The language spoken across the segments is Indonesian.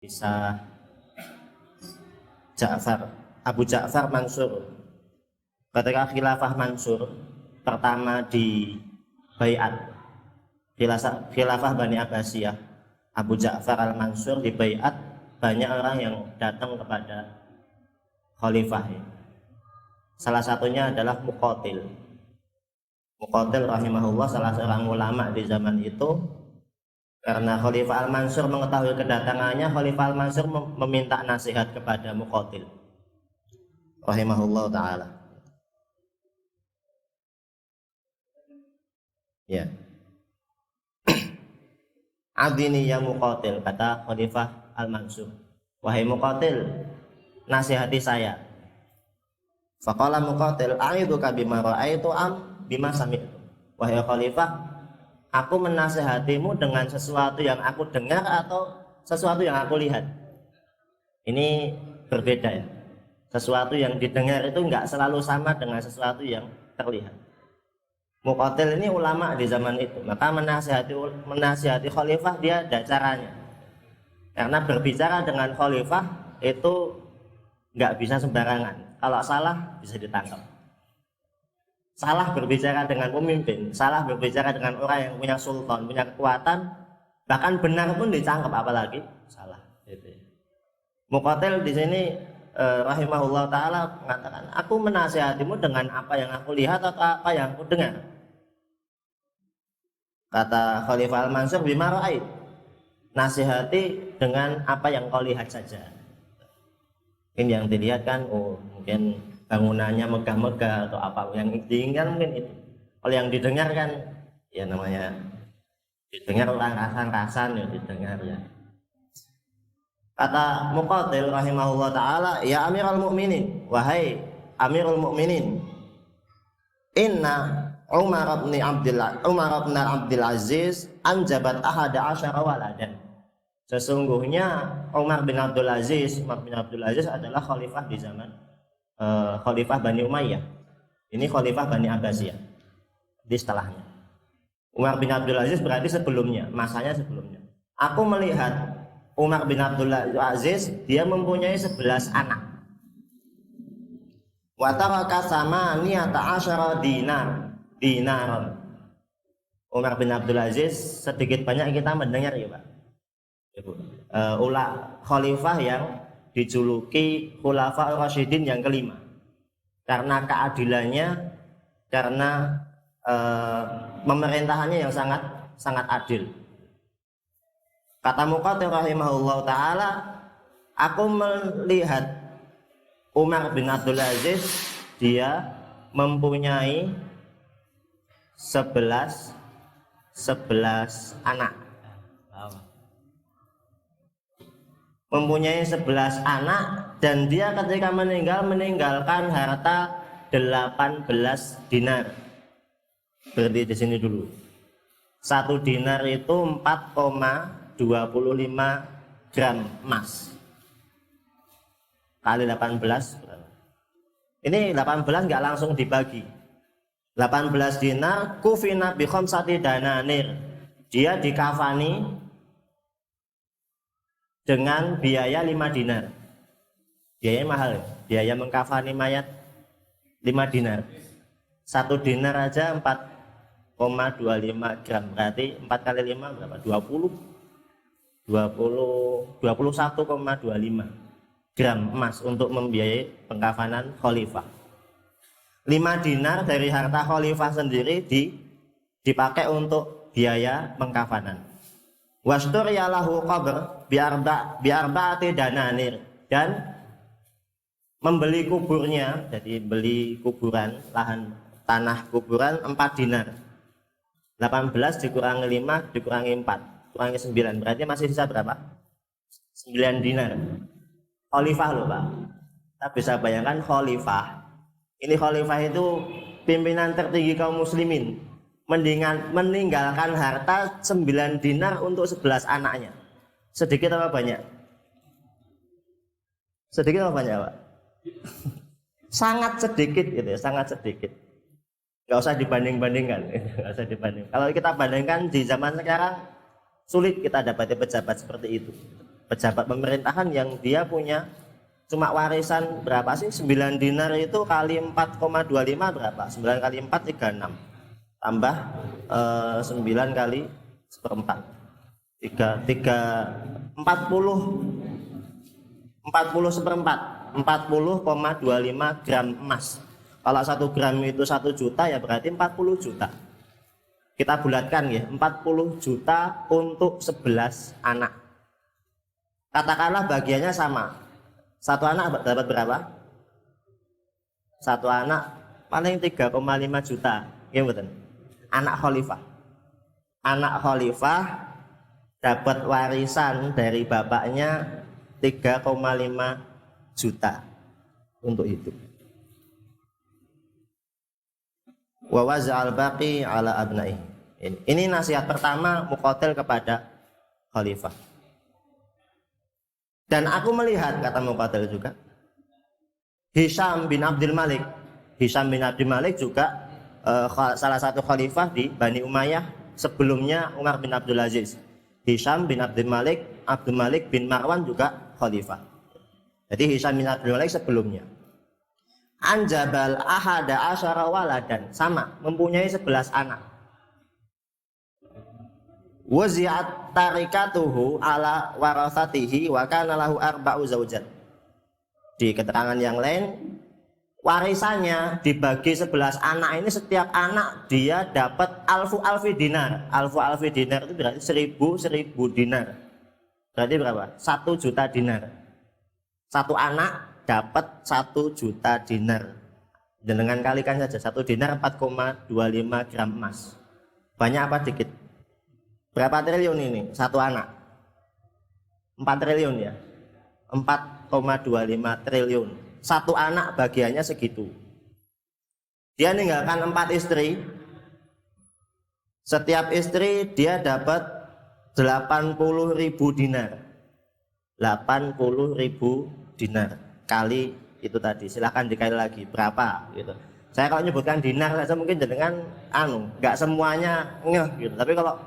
Bisa Abu Ja'far Mansur ketika khilafah Mansur pertama di baiat khilafah Bani Abbasiyah, Abu Ja'far al-Mansur di baiat, banyak orang yang datang kepada khalifah. Salah satunya adalah Muqatil rahimahullah, salah seorang ulama di zaman itu. Karena Khalifah Al-Mansur mengetahui kedatangannya, Khalifah Al-Mansur meminta nasihat kepada Muqatil rahimahullah ta'ala. Ya. Adini ya Muqatil, kata Khalifah Al-Mansur, wahai Muqatil, nasihati saya. Faqala Muqatil, a'idzuka bima ra'aitu am bima sami'tu. Wahai Khalifah, aku menasihatimu dengan sesuatu yang aku dengar atau sesuatu yang aku lihat. Ini berbeda ya. Sesuatu yang didengar itu enggak selalu sama dengan sesuatu yang terlihat. Muqatil ini ulama di zaman itu, maka menasihati khalifah dia ada caranya. Karena berbicara dengan khalifah itu enggak bisa sembarangan. Kalau salah bisa ditangkap. Salah berbicara dengan pemimpin, salah berbicara dengan orang yang punya sultan, punya kekuatan, bahkan benar pun ditangkap, apalagi salah. Muqatil di sini rahimahullah taala mengatakan, aku menasihatimu dengan apa yang aku lihat atau apa yang aku dengar. Kata Khalifah Al-Mansur, bima ra'ait, nasihati dengan apa yang kau lihat saja. Ini yang dilihat kan, oh mungkin bangunannya megah-megah atau apa yang diinginkan, mungkin itu. Kalau yang didengar kan ya namanya didengar orang rasan-rasan ya didengar ya. Kata Muqatil rahimahullah taala, ya Amirul Mukminin, wahai Amirul Mukminin, inna Umar bin Abdul Aziz anjabat ahada asyara waladan. Sesungguhnya Umar bin Abdul Aziz adalah khalifah di zaman Khalifah Bani Umayyah. Ini Khalifah Bani Abbasiyah di setelahnya. Umar bin Abdul Aziz berarti sebelumnya, masanya sebelumnya. Aku melihat Umar bin Abdul Aziz dia mempunyai 11 anak. Wa taraka samaniyata asyara dinaron. Umar bin Abdul Aziz sedikit banyak kita mendengar ya Pak. Khalifah yang dijuluki Khulafa Rasyidin yang kelima karena keadilannya, karena pemerintahannya yang sangat adil. Kata Muqatil rahimahullah ta'ala, aku melihat Umar bin Abdul Aziz dia mempunyai 11 anak. Mempunyai 11 anak, dan dia ketika meninggalkan harta 18 dinar. Berarti di sini dulu. 1 dinar itu 4,25 gram emas. Kali 18 berapa? Ini 18 enggak langsung dibagi. 18 dinar kufina bi khamsati dananir. Dia dikafani dengan biaya 5 dinar. Biaya mahal, biaya mengkafani mayat 5 dinar. 1 dinar aja 4,25 gram. Berarti 4 kali 5 berapa? 21,25 gram emas untuk membiayai pengkafanan khalifah. 5 dinar dari harta khalifah sendiri dipakai untuk biaya pengkafanan. Wastur yalahu qabr biarba'ati dananir, dan membeli kuburnya, jadi beli kuburan, lahan tanah kuburan 4 dinar. 18 dikurangi 5 dikurangi 4 kurangi 9, berarti masih sisa berapa? 9 dinar. Khalifah loh Pak. Kita bisa bayangkan khalifah. Ini khalifah itu pimpinan tertinggi kaum muslimin, meninggalkan harta 9 dinar untuk 11 anaknya. Sedikit apa banyak? Sedikit apa banyak Pak? Sangat sedikit gitu ya, sangat sedikit. Gak usah dibanding-bandingkan. Gak usah dibanding. Kalau kita bandingkan di zaman sekarang, sulit kita dapati pejabat seperti itu. pejabat pemerintahan yang dia punya cuma warisan berapa sih? 9 dinar itu kali 4,25 berapa? 9 kali 4 36 tambah 9 kali seperempat 40 seperempat 40,25 gram emas. Kalau 1 gram itu 1 juta ya berarti 40 juta. Kita bulatkan ya, 40 juta untuk 11 anak. Katakanlah bagiannya sama. Satu anak dapat berapa? Satu anak paling 3,5 juta. Ya betul. Anak khalifah. Anak khalifah dapat warisan dari bapaknya 3,5 juta untuk hidup. Wa waza'al baqi ala abnai. Ini nasihat pertama Muqatil kepada khalifah. Dan aku melihat, kata Muqatil juga, Hisham bin Abdul Malik. Hisham bin Abdul Malik juga salah satu khalifah di Bani Umayyah sebelumnya Umar bin Abdul Aziz. Hisham bin Abdul Malik bin Marwan juga khalifah. Jadi Hisham bin Abdul Malik sebelumnya. Anjabal ahada asyara waladan, sama, mempunyai 11 anak. Wazi'at tarikatuhu ala warasatihi wa kana lahu arba'u zaujat. Di keterangan yang lain, warisannya dibagi 11 anak ini, setiap anak dia dapat alfi dinar. Alfi dinar itu berarti 1000 dinar. Berarti berapa? 1 juta dinar. Satu anak dapat 1 juta dinar. Dan dengan kalikan saja, 1 dinar 4,25 gram emas. Banyak apa dikit? Berapa triliun ini? Satu anak 4 triliun ya, 4,25 triliun. Satu anak bagiannya segitu. Dia ninggalkan 4 istri. Setiap istri dia dapat 80.000 dinar. 80.000 dinar kali itu tadi. Silahkan dikali lagi berapa gitu. Saya kalau nyebutkan dinar saja mungkin dengan nggak semuanya ngeh gitu. Tapi kalau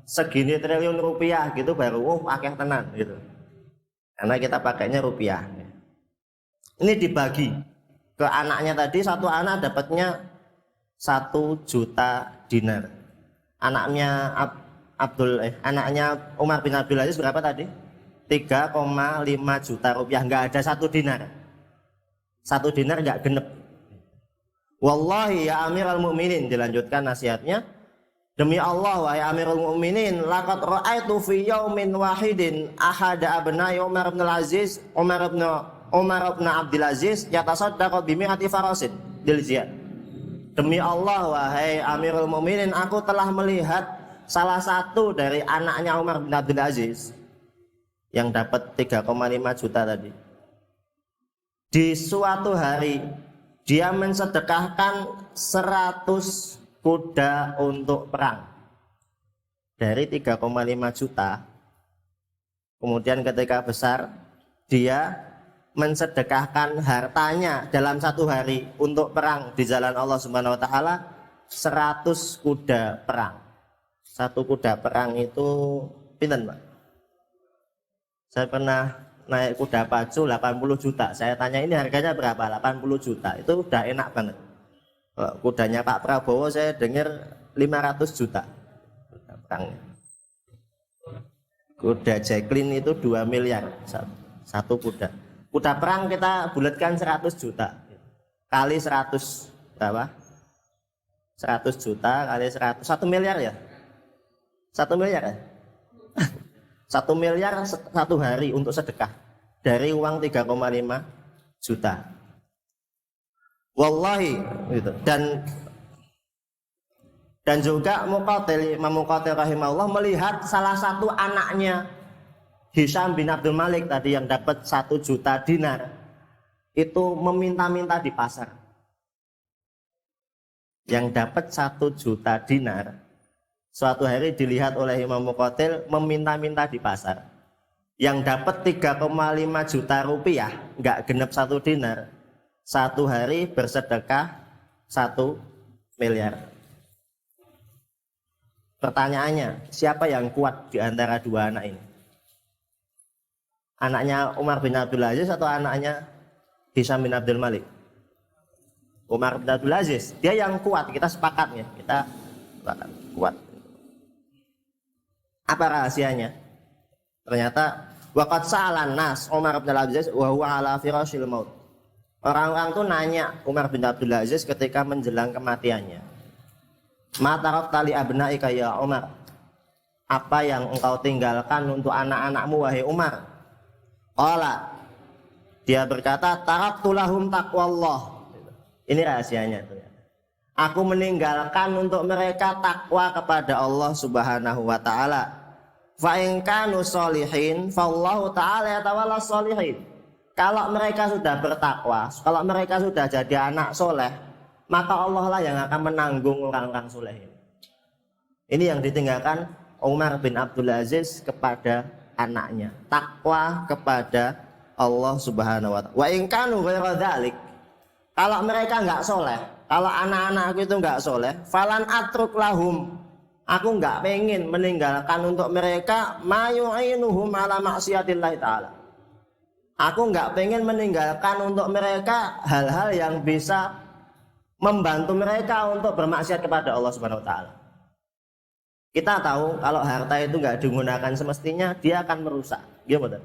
segini triliun rupiah gitu baru akeh tenan gitu. Karena kita pakainya rupiah. Ini dibagi ke anaknya tadi, satu anak dapatnya 1 juta dinar. Anaknya anaknya Umar bin Abdul Aziz berapa tadi? 3,5 juta rupiah. Nggak ada 1 dinar. 1 dinar nggak genep. Wallahi ya Amirul Mukminin, dilanjutkan nasihatnya. Demi Allah wahai Amirul Mukminin, laqad ra'aitu fi yaumin wahidin ahada abnai Umar bin Aziz, Umar bin Abdul Aziz yatasaddaqu bi mi'ati farasin dil ziyad. Demi Allah wahai Amirul Mukminin, aku telah melihat salah satu dari anaknya Umar bin Abdul Aziz yang dapat 3,5 juta tadi. Di suatu hari dia mensedekahkan 100 kuda untuk perang dari 3,5 juta. Kemudian ketika besar dia mensedekahkan hartanya dalam satu hari untuk perang di jalan Allah Subhanahu wa taala 100 kuda perang. 1 kuda perang itu pinten, Pak? Saya pernah naik kuda pacu 80 juta. Saya tanya ini harganya berapa? 80 juta. Itu udah enak banget. Kudanya Pak Prabowo saya dengar 500 juta. Kuda Jacqueline itu 2 miliar satu kuda. Kuda perang kita bulatkan 100 juta kali 100 berapa? 100 juta kali 100 1 miliar ya? 1 miliar ya? 1 miliar satu hari untuk sedekah dari uang 3,5 juta. Wallahi gitu. Dan juga Imam Muqatil rahimahullah melihat salah satu anaknya Hisham bin Abdul Malik tadi yang dapat 1 juta dinar itu meminta-minta di pasar. Yang dapat 1 juta dinar suatu hari dilihat oleh Imam Muqatil meminta-minta di pasar. Yang dapat 3,5 juta rupiah, nggak genep 1 dinar, satu hari bersedekah 1 miliar. Pertanyaannya, siapa yang kuat di antara dua anak ini? Anaknya Umar bin Abdul Aziz atau anaknya Hisam bin Abdul Malik? Umar bin Abdul Aziz. Dia yang kuat, kita sepakat ya. Kita sepakat, kuat. Apa rahasianya? Ternyata waqad sa'alan nas Umar bin Abdul Aziz wa huwa ala firashil maut. Orang-orang tuh nanya Umar bin Abdul Aziz ketika menjelang kematiannya. Ma tarakta li abnaika ya Umar? Apa yang engkau tinggalkan untuk anak-anakmu wahai Umar? Qala, dia berkata, taraktu lahum taqwallah. Ini rahasianya tuh ya. Aku meninggalkan untuk mereka takwa kepada Allah Subhanahu wa taala. Fa in kanu sholihin, fallahu taala yatawalla sholihin. Kalau mereka sudah bertakwa, kalau mereka sudah jadi anak soleh, maka Allah lah yang akan menanggung orang-orang soleh ini. Ini yang ditinggalkan Umar bin Abdul Aziz kepada anaknya, takwa kepada Allah Subhanahu wa taala. Wa in kanu ghairu dzalik, kalau mereka enggak soleh, kalau anak-anakku itu enggak soleh, falan atruk lahum, aku enggak pengen meninggalkan untuk mereka mayu'inuhum ala maksiatillah ta'ala. Aku enggak pengen meninggalkan untuk mereka hal-hal yang bisa membantu mereka untuk bermaksiat kepada Allah Subhanahu wa taala. Kita tahu kalau harta itu enggak digunakan semestinya, dia akan merusak. Gimana?